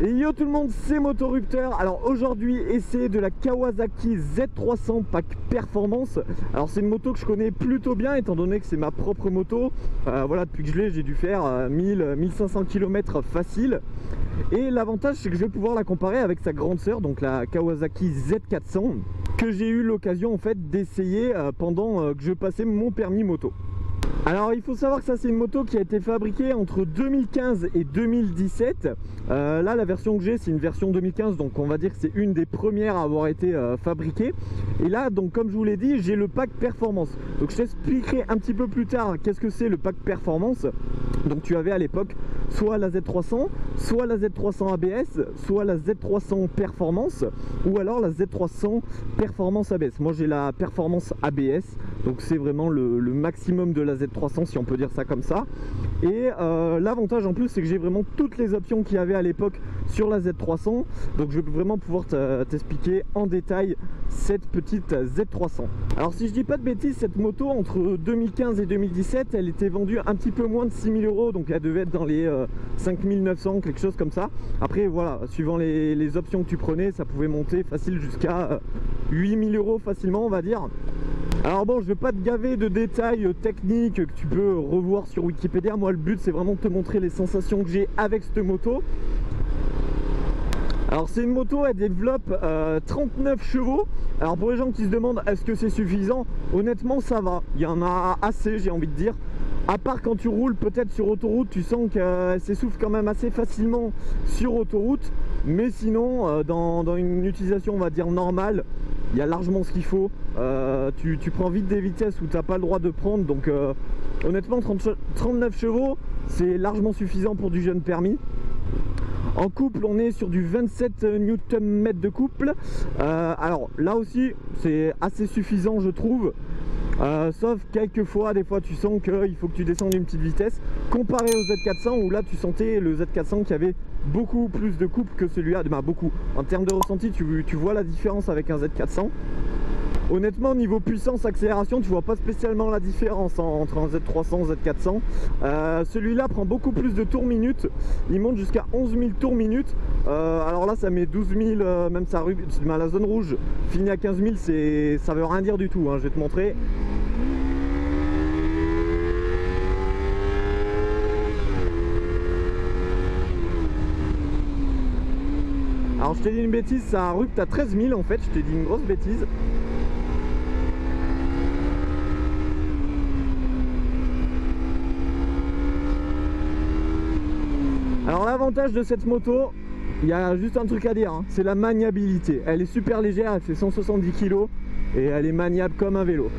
Et yo tout le monde, c'est Motorupteur. Alors aujourd'hui, essai de la Kawasaki Z300 Pack Performance. Alors c'est une moto que je connais plutôt bien étant donné que c'est ma propre moto. Voilà, depuis que je l'ai, j'ai dû faire 1000-1500 km facile. Et l'avantage, c'est que je vais pouvoir la comparer avec sa grande sœur, donc la Kawasaki Z400, que j'ai eu l'occasion en fait d'essayer pendant que je passais mon permis moto. Alors il faut savoir que ça c'est une moto qui a été fabriquée entre 2015 et 2017. Là la version que j'ai c'est une version 2015, donc on va dire que c'est une des premières à avoir été fabriquée. Et là donc comme je vous l'ai dit, j'ai le pack performance. Donc je t'expliquerai un petit peu plus tard qu'est-ce que c'est le pack performance. Donc tu avais à l'époque soit la Z300, soit la Z300 ABS, soit la Z300 Performance, ou alors la Z300 Performance ABS. Moi j'ai la Performance ABS, donc c'est vraiment le maximum de la Z300 si on peut dire ça comme ça. Et l'avantage en plus c'est que j'ai vraiment toutes les options qu'il y avait à l'époque sur la Z300. Donc je vais vraiment pouvoir t'expliquer en détail cette petite Z300. Alors si je dis pas de bêtises, cette moto entre 2015 et 2017 elle était vendue un petit peu moins de 6000 €, donc elle devait être dans les 5900, quelque chose comme ça. Après voilà, suivant les options que tu prenais, ça pouvait monter facile jusqu'à 8000 € facilement on va dire. Alors bon, je vais pas te gaver de détails techniques que tu peux revoir sur Wikipédia. Moi le but c'est vraiment de te montrer les sensations que j'ai avec cette moto. Alors c'est une moto, elle développe 39 chevaux. Alors pour les gens qui se demandent est-ce que c'est suffisant, honnêtement ça va, il y en a assez j'ai envie de dire. À part quand tu roules peut-être sur autoroute, tu sens qu'elle s'essouffle quand même assez facilement sur autoroute. Mais sinon dans une utilisation on va dire normale, il y a largement ce qu'il faut. Tu prends vite des vitesses où tu n'as pas le droit de prendre. Donc honnêtement 39 chevaux c'est largement suffisant pour du jeune permis. En couple on est sur du 27 Nm de couple. Alors là aussi c'est assez suffisant je trouve. Sauf quelques fois, des fois tu sens qu'il faut que tu descendes une petite vitesse comparé au Z400 où là tu sentais le Z400 qui avait beaucoup plus de couple que celui-là. Bah, beaucoup. En termes de ressenti tu vois la différence avec un Z400. Honnêtement niveau puissance accélération tu vois pas spécialement la différence entre un Z300 et un Z400. Celui-là prend beaucoup plus de tours minute, il monte jusqu'à 11 000 tours minute. Alors là ça met 12 000, même ça, la zone rouge finit à 15 000, ça veut rien dire du tout hein, je vais te montrer. Alors je t'ai dit une bêtise, ça rupte à 13 000 en fait, je t'ai dit une grosse bêtise. Alors l'avantage de cette moto, il y a juste un truc à dire, hein, c'est la maniabilité. Elle est super légère, elle fait 170 kg et elle est maniable comme un vélo.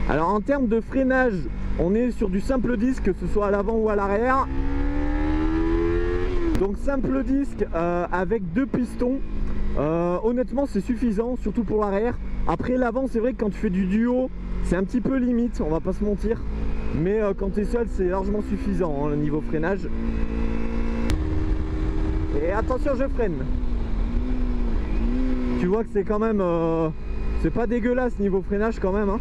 Alors en termes de freinage, on est sur du simple disque, que ce soit à l'avant ou à l'arrière. Donc simple disque avec 2 pistons. Honnêtement c'est suffisant, surtout pour l'arrière. Après l'avant c'est vrai que quand tu fais du duo, c'est un petit peu limite, on va pas se mentir. Mais quand tu es seul c'est largement suffisant hein, le niveau freinage. Et attention je freine. Tu vois que c'est quand même c'est pas dégueulasse niveau freinage quand même hein.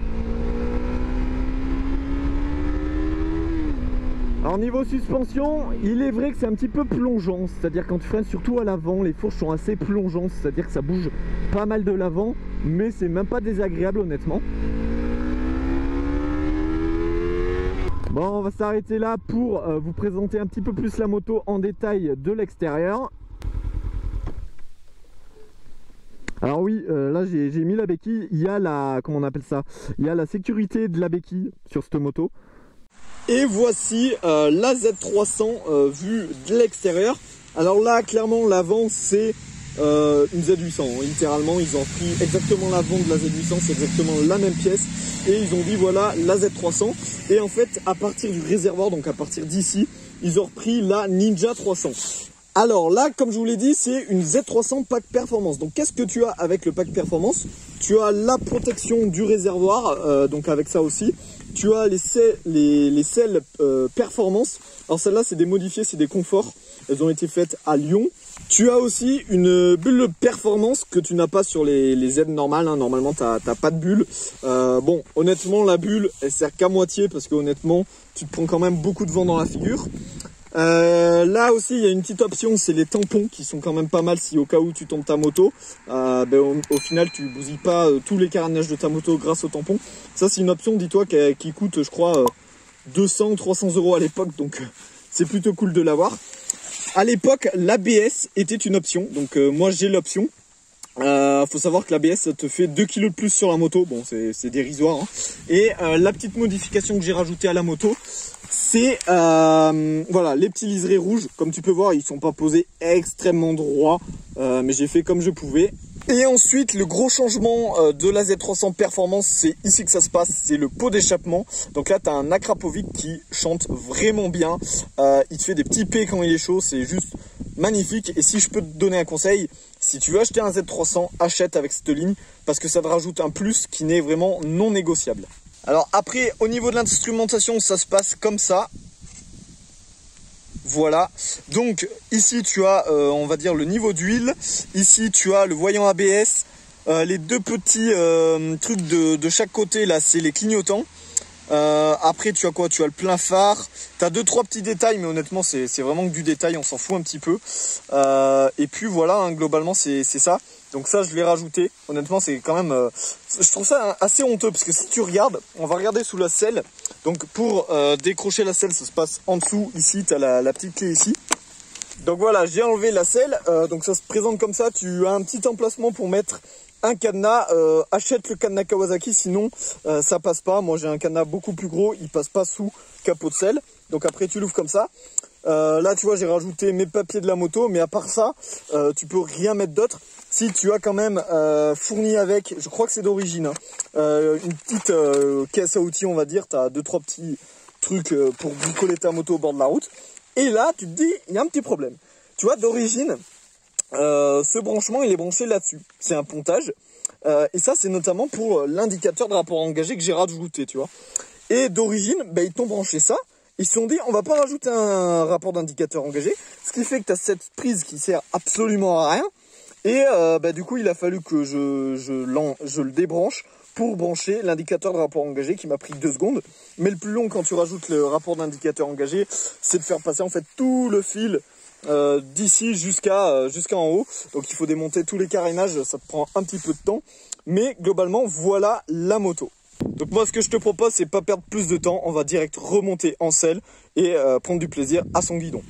Alors niveau suspension, il est vrai que c'est un petit peu plongeant, c'est-à-dire quand tu freines surtout à l'avant, les fourches sont assez plongeantes, c'est-à-dire que ça bouge pas mal de l'avant, mais c'est même pas désagréable honnêtement. Bon, on va s'arrêter là pour vous présenter un petit peu plus la moto en détail de l'extérieur. Alors oui, là j'ai mis la béquille, il y a la, comment on appelle ça, il y a la sécurité de la béquille sur cette moto. Et voici la Z300 vue de l'extérieur. Alors là, clairement, l'avant c'est une Z800. Littéralement, ils ont pris exactement l'avant de la Z800, c'est exactement la même pièce. Et ils ont dit voilà la Z300. Et en fait, à partir du réservoir, donc à partir d'ici, ils ont repris la Ninja 300. Alors là, comme je vous l'ai dit, c'est une Z300 Pack Performance. Donc qu'est-ce que tu as avec le Pack Performance? Tu as la protection du réservoir, donc avec ça aussi. Tu as les selles Performance. Alors celles-là, c'est des modifiées, c'est des conforts. Elles ont été faites à Lyon. Tu as aussi une bulle performance que tu n'as pas sur les Z normales. Hein. Normalement, tu n'as pas de bulle. Bon, honnêtement, la bulle, elle sert qu'à moitié parce que honnêtement, tu te prends quand même beaucoup de vent dans la figure. Là aussi il y a une petite option, c'est les tampons qui sont quand même pas mal si au cas où tu tombes ta moto. Au final tu bousilles pas tous les carénages de ta moto grâce aux tampons. Ça c'est une option, dis-toi, qui coûte je crois 200-300 € à l'époque, donc c'est plutôt cool de l'avoir. À l'époque l'ABS était une option, donc moi j'ai l'option. Faut savoir que l'ABS ça te fait 2 kg de plus sur la moto, bon c'est dérisoire hein. Et la petite modification que j'ai rajoutée à la moto, c'est voilà, les petits liserés rouges. Comme tu peux voir, ils sont pas posés extrêmement droits, mais j'ai fait comme je pouvais. Et ensuite le gros changement de la Z300 Performance, c'est ici que ça se passe, c'est le pot d'échappement. Donc là tu as un Akrapovic qui chante vraiment bien, il te fait des petits P quand il est chaud, c'est juste magnifique. Et si je peux te donner un conseil, si tu veux acheter un Z300, achète avec cette ligne parce que ça te rajoute un plus qui n'est vraiment non négociable. Alors après, au niveau de l'instrumentation, ça se passe comme ça. Voilà, donc ici tu as on va dire le niveau d'huile, ici tu as le voyant ABS, les deux petits trucs de chaque côté là, c'est les clignotants. Après tu as quoi? Tu as le plein phare, tu as 2-3 petits détails, mais honnêtement c'est vraiment que du détail, on s'en fout un petit peu. Et puis voilà, hein, globalement c'est ça. Donc ça je l'ai rajouté, honnêtement c'est quand même, je trouve ça assez honteux parce que si tu regardes, on va regarder sous la selle. Donc pour décrocher la selle, ça se passe en dessous, ici tu as la petite clé ici. Donc voilà, j'ai enlevé la selle, donc ça se présente comme ça, tu as un petit emplacement pour mettre un cadenas. Achète le cadenas Kawasaki, sinon ça passe pas. Moi j'ai un cadenas beaucoup plus gros, il passe pas sous capot de selle. Donc après tu l'ouvres comme ça. Là tu vois, j'ai rajouté mes papiers de la moto, mais à part ça tu peux rien mettre d'autre. Si tu as quand même fourni avec, je crois que c'est d'origine, hein, une petite caisse à outils, on va dire. Tu as 2-3 petits trucs pour bricoler ta moto au bord de la route. Et là tu te dis, il y a un petit problème. Tu vois, d'origine ce branchement il est branché là-dessus, c'est un pontage, et ça c'est notamment pour l'indicateur de rapport engagé que j'ai rajouté, tu vois. Et d'origine ils t'ont branché ça. Ils se sont dit, on va pas rajouter un rapport d'indicateur engagé, ce qui fait que tu as cette prise qui sert absolument à rien. Et du coup, il a fallu que je le débranche pour brancher l'indicateur de rapport engagé qui m'a pris 2 secondes. Mais le plus long quand tu rajoutes le rapport d'indicateur engagé, c'est de faire passer en fait tout le fil d'ici jusqu'en haut. Donc il faut démonter tous les carénages, ça te prend un petit peu de temps. Mais globalement, voilà la moto. Donc moi ce que je te propose, c'est pas perdre plus de temps, on va direct remonter en selle et prendre du plaisir à son guidon.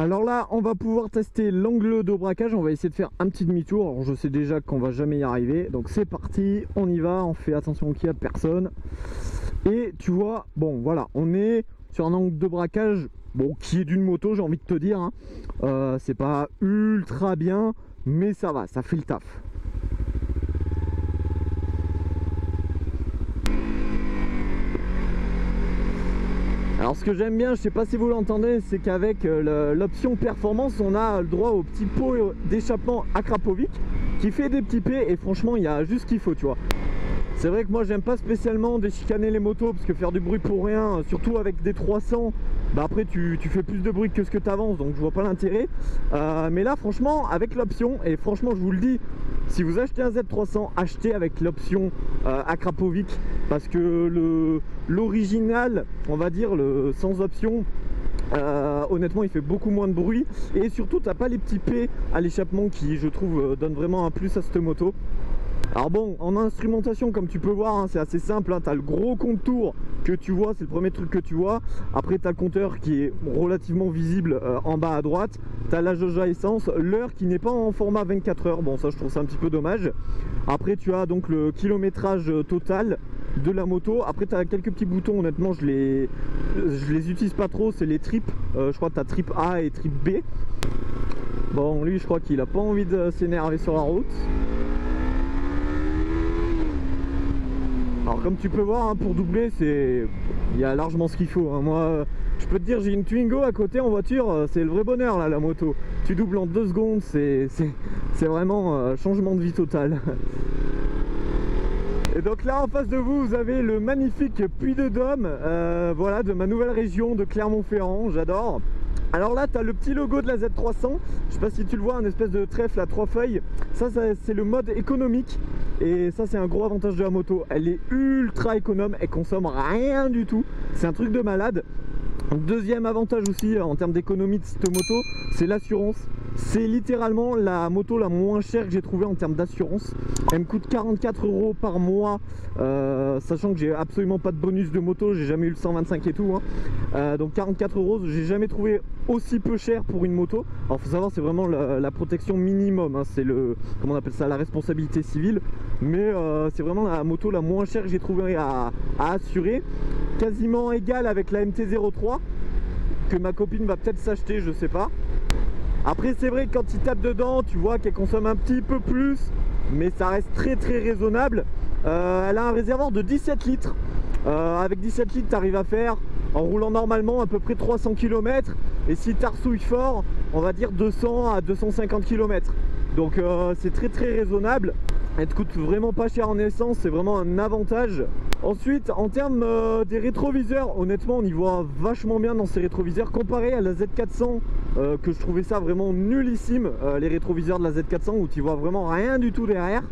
Alors là, on va pouvoir tester l'angle de braquage. On va essayer de faire un petit demi-tour. Alors je sais déjà qu'on va jamais y arriver. Donc c'est parti, on y va. On fait attention qu'il n'y a personne. Et tu vois, bon voilà, on est sur un angle de braquage qui est d'une moto, j'ai envie de te dire. Hein. C'est pas ultra bien, mais ça va, ça fait le taf. Alors ce que j'aime bien, je sais pas si vous l'entendez, c'est qu'avec l'option performance, on a le droit au petit pot d'échappement Akrapovic qui fait des petits P, et franchement il y a juste ce qu'il faut, tu vois. C'est vrai que moi j'aime pas spécialement déchicaner les motos parce que faire du bruit pour rien, surtout avec des 300, après tu fais plus de bruit que ce que tu avances, donc je vois pas l'intérêt. Mais là franchement avec l'option, et franchement je vous le dis, si vous achetez un Z300, achetez avec l'option Akrapovic, parce que l'original, on va dire le sans option, honnêtement il fait beaucoup moins de bruit, et surtout t'as pas les petits P à l'échappement qui je trouve donnent vraiment un plus à cette moto. Alors bon, en instrumentation, comme tu peux voir, hein, c'est assez simple, hein, tu as le gros contour que tu vois, c'est le premier truc que tu vois. Après tu as le compteur qui est relativement visible en bas à droite. Tu as la jauge à essence, l'heure qui n'est pas en format 24 heures, bon ça je trouve ça un petit peu dommage. Après tu as donc le kilométrage total de la moto. Après tu as quelques petits boutons, honnêtement je les utilise pas trop, c'est les tripes. Je crois que tu as trip A et trip B. Bon lui je crois qu'il a pas envie de s'énerver sur la route. Alors comme tu peux voir, hein, pour doubler, il y a largement ce qu'il faut, hein. Moi, je peux te dire, j'ai une Twingo à côté en voiture, c'est le vrai bonheur là, la moto. Tu doubles en 2 secondes, c'est vraiment changement de vie total. Et donc là, en face de vous, vous avez le magnifique Puy-de-Dôme, voilà, de ma nouvelle région de Clermont-Ferrand, j'adore. Alors là, tu as le petit logo de la Z300, je sais pas si tu le vois, un espèce de trèfle à 3 feuilles. Ça c'est le mode économique, et ça c'est un gros avantage de la moto. Elle est ultra économe, elle consomme rien du tout, c'est un truc de malade. Deuxième avantage aussi en termes d'économie de cette moto, c'est l'assurance. C'est littéralement la moto la moins chère que j'ai trouvée en termes d'assurance. Elle me coûte 44 € par mois, sachant que j'ai absolument pas de bonus de moto, j'ai jamais eu le 125 et tout, hein. Donc 44 €, j'ai jamais trouvé aussi peu cher pour une moto. Alors faut savoir, c'est vraiment la protection minimum, hein. C'est le, comment on appelle ça, la responsabilité civile. Mais c'est vraiment la moto la moins chère que j'ai trouvé à assurer. Quasiment égale avec la MT-03 que ma copine va peut-être s'acheter, je sais pas. Après c'est vrai que quand il tape dedans, tu vois qu'elle consomme un petit peu plus, mais ça reste très raisonnable. Elle a un réservoir de 17 litres. Avec 17 litres, tu arrives à faire, en roulant normalement, à peu près 300 km. Et si tu arsouilles fort, on va dire 200 à 250 km. Donc c'est très raisonnable. Elle te coûte vraiment pas cher en essence, c'est vraiment un avantage. Ensuite, en termes des rétroviseurs, honnêtement on y voit vachement bien dans ces rétroviseurs comparé à la Z400 que je trouvais ça vraiment nullissime, les rétroviseurs de la Z400 où tu vois vraiment rien du tout derrière.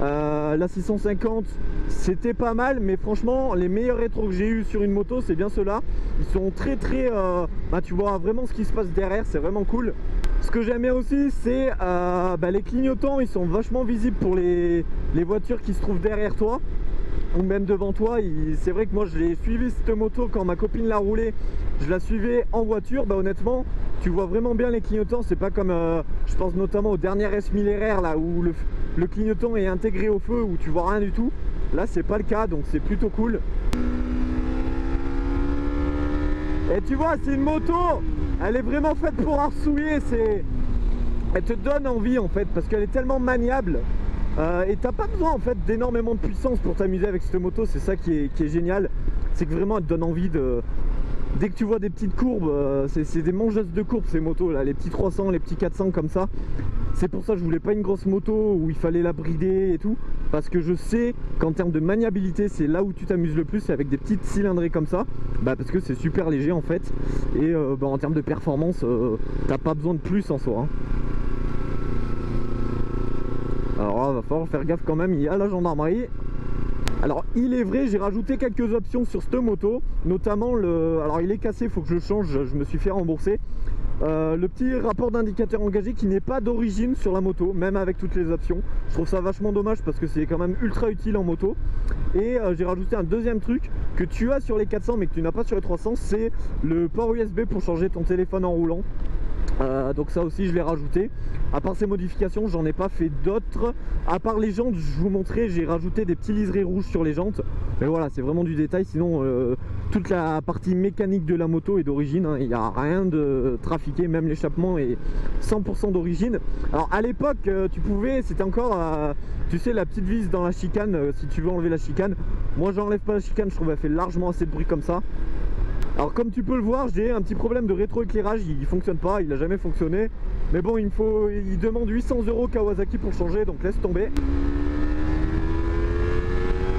La 650 c'était pas mal, mais franchement les meilleurs rétros que j'ai eu sur une moto c'est bien ceux-là. Ils sont très tu vois vraiment ce qui se passe derrière, c'est vraiment cool. Ce que j'aime bien aussi c'est les clignotants, ils sont vachement visibles pour les voitures qui se trouvent derrière toi ou même devant toi. C'est vrai que moi je l'ai suivi cette moto quand ma copine l'a roulée, je la suivais en voiture, honnêtement tu vois vraiment bien les clignotants. C'est pas comme je pense notamment au dernier S1000RR là où le clignotant est intégré au feu où tu vois rien du tout. Là c'est pas le cas, donc c'est plutôt cool. Et tu vois, c'est une moto, elle est vraiment faite pour arsouiller, elle te donne envie en fait, parce qu'elle est tellement maniable. Et t'as pas besoin en fait d'énormément de puissance pour t'amuser avec cette moto, c'est ça qui est génial. C'est que vraiment elle te donne envie de... Dès que tu vois des petites courbes, c'est des mangeuses de courbes ces motos là, les petits 300, les petits 400 comme ça. C'est pour ça que je voulais pas une grosse moto où il fallait la brider et tout, parce que je sais qu'en termes de maniabilité c'est là où tu t'amuses le plus, c'est avec des petites cylindrées comme ça, parce que c'est super léger en fait. Et en termes de performance, t'as pas besoin de plus en soi, hein. Alors là, va falloir faire gaffe quand même, il y a la gendarmerie. Alors il est vrai, j'ai rajouté quelques options sur cette moto, notamment alors il est cassé, il faut que je le change, je me suis fait rembourser. Le petit rapport d'indicateur engagé qui n'est pas d'origine sur la moto, même avec toutes les options. Je trouve ça vachement dommage parce que c'est quand même ultra utile en moto. Et j'ai rajouté un deuxième truc que tu as sur les 400 mais que tu n'as pas sur les 300, c'est le port USB pour charger ton téléphone en roulant. Donc ça aussi je l'ai rajouté. À part ces modifications, j'en ai pas fait d'autres. À part les jantes, je vous montrais, j'ai rajouté des petits liserés rouges sur les jantes. Mais voilà, c'est vraiment du détail. Sinon toute la partie mécanique de la moto est d'origine, hein. Il n'y a rien de trafiqué, même l'échappement est 100% d'origine. Alors à l'époque tu pouvais, c'était encore tu sais, la petite vis dans la chicane, si tu veux enlever la chicane. Moi j'enlève pas la chicane, je trouve qu'elle fait largement assez de bruit comme ça. Alors comme tu peux le voir, j'ai un petit problème de rétroéclairage, il fonctionne pas, il a jamais fonctionné. Mais bon, il demande 800 € Kawasaki pour changer, donc laisse tomber.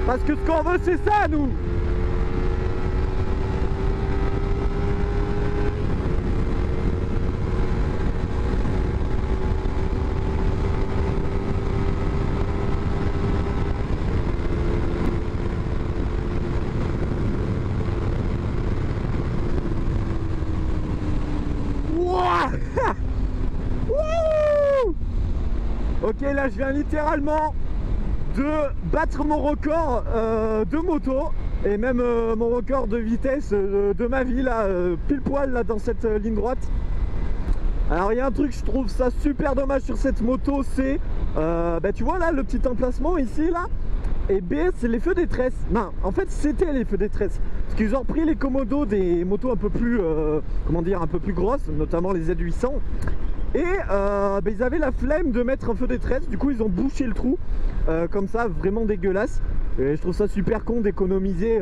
Parce que ce qu'on veut c'est ça nous. Ok, là je viens littéralement de battre mon record de moto et même mon record de vitesse de ma vie là, pile poil là dans cette ligne droite. Alors il y a un truc, je trouve ça super dommage sur cette moto, c'est tu vois là le petit emplacement ici là, et B c'est les feux détresse. Non, en fait c'était les feux détresse, parce qu'ils ont repris les commodos des motos un peu plus comment dire, un peu plus grosses, notamment les Z800. Et ils avaient la flemme de mettre un feu détresse, du coup ils ont bouché le trou comme ça, vraiment dégueulasse. Et je trouve ça super con d'économiser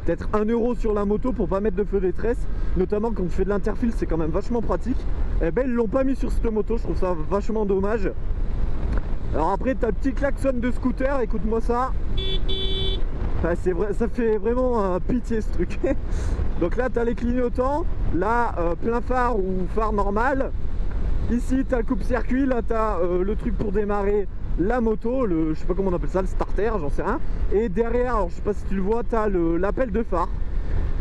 peut-être 1 € sur la moto pour pas mettre de feu détresse, notamment quand tu fais de l'interfile, c'est quand même vachement pratique. Et ils l'ont pas mis sur cette moto, je trouve ça vachement dommage. Alors après t'as le petit klaxon de scooter, écoute-moi ça. Enfin, c'est vrai, ça fait vraiment pitié ce truc. Donc là t'as les clignotants, là plein phare ou phare normal. Ici tu as le coupe-circuit, là tu as le truc pour démarrer la moto, je sais pas comment on appelle ça, le starter, j'en sais rien. Et derrière, alors je sais pas si tu le vois, tu as l'appel de phare.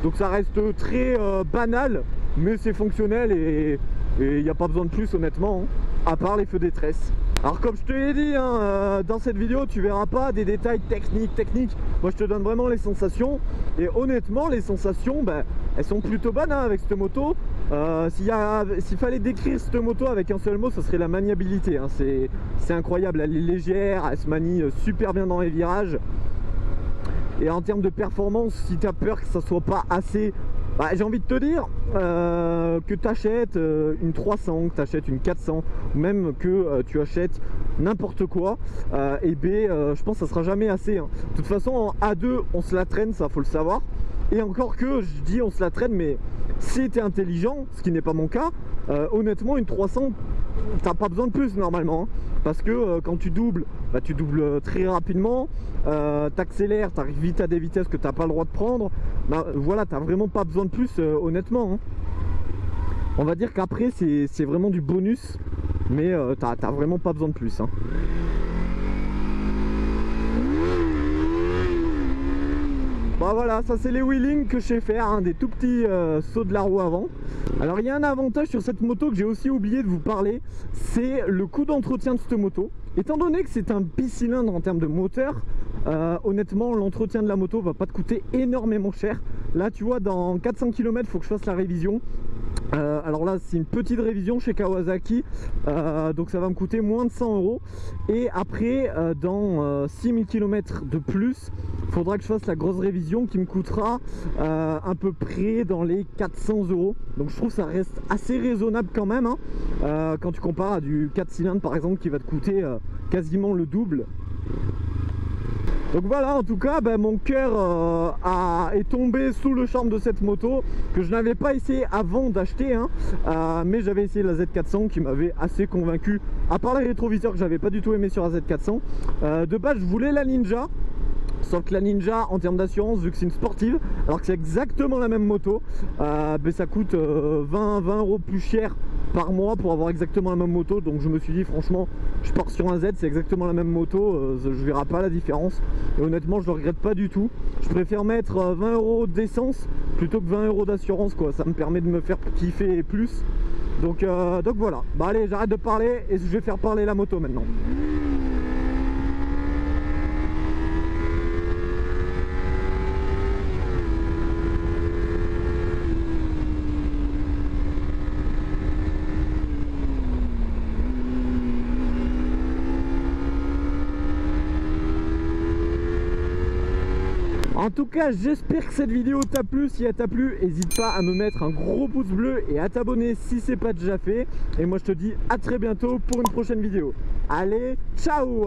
Donc ça reste très banal, mais c'est fonctionnel et il n'y a pas besoin de plus honnêtement, hein, à part les feux détresse. Alors comme je te l'ai dit, dans cette vidéo tu verras pas des détails techniques. Moi je te donne vraiment les sensations. Et honnêtement les sensations, elles sont plutôt bonnes avec cette moto. S'il fallait décrire cette moto avec un seul mot, ce serait la maniabilité, hein. C'est incroyable, elle est légère, elle se manie super bien dans les virages. Et en termes de performance, si tu as peur que ça soit pas assez, j'ai envie de te dire que tu achètes une 300, que tu achètes une 400, ou même que tu achètes n'importe quoi, et B, je pense que ça sera jamais assez, hein. De toute façon en A2 on se la traîne, ça faut le savoir. Et encore que je dis on se la traîne, mais si tu es intelligent, ce qui n'est pas mon cas, honnêtement une 300 t'as pas besoin de plus normalement, hein, parce que quand tu doubles, tu doubles très rapidement, t'accélères, t'arrives vite à des vitesses que t'as pas le droit de prendre, voilà, t'as vraiment pas besoin de plus honnêtement, hein. On va dire qu'après c'est vraiment du bonus, mais t'as vraiment pas besoin de plus, hein. Voilà, ça c'est les wheelings que je sais faire, hein, des tout petits sauts de la roue avant. Alors il y a un avantage sur cette moto que j'ai aussi oublié de vous parler, c'est le coût d'entretien de cette moto. Étant donné que c'est un bicylindre en termes de moteur, honnêtement l'entretien de la moto va pas te coûter énormément cher. Là tu vois, dans 400 km il faut que je fasse la révision. Alors là c'est une petite révision chez Kawasaki, donc ça va me coûter moins de 100 €. Et après dans 6000 km de plus, il faudra que je fasse la grosse révision qui me coûtera à peu près dans les 400 €. Donc je trouve que ça reste assez raisonnable quand même, hein, quand tu compares à du 4 cylindres par exemple qui va te coûter quasiment le double. Donc voilà, en tout cas mon cœur est tombé sous le charme de cette moto que je n'avais pas essayé avant d'acheter, hein, mais j'avais essayé la Z400 qui m'avait assez convaincu, à part les rétroviseurs que j'avais pas du tout aimé sur la Z400. De base je voulais la Ninja, sauf que la Ninja en termes d'assurance, vu que c'est une sportive, alors que c'est exactement la même moto, ça coûte 20 € plus cher par mois pour avoir exactement la même moto. Donc je me suis dit franchement je pars sur un Z, c'est exactement la même moto, je verrai pas la différence. Et honnêtement je le regrette pas du tout. Je préfère mettre 20 € d'essence plutôt que 20 € d'assurance, quoi. Ça me permet de me faire kiffer plus. Donc voilà, allez, j'arrête de parler et je vais faire parler la moto maintenant. En tout cas, j'espère que cette vidéo t'a plu. Si elle t'a plu, n'hésite pas à me mettre un gros pouce bleu et à t'abonner si c'est pas déjà fait. Et moi, je te dis à très bientôt pour une prochaine vidéo. Allez, ciao!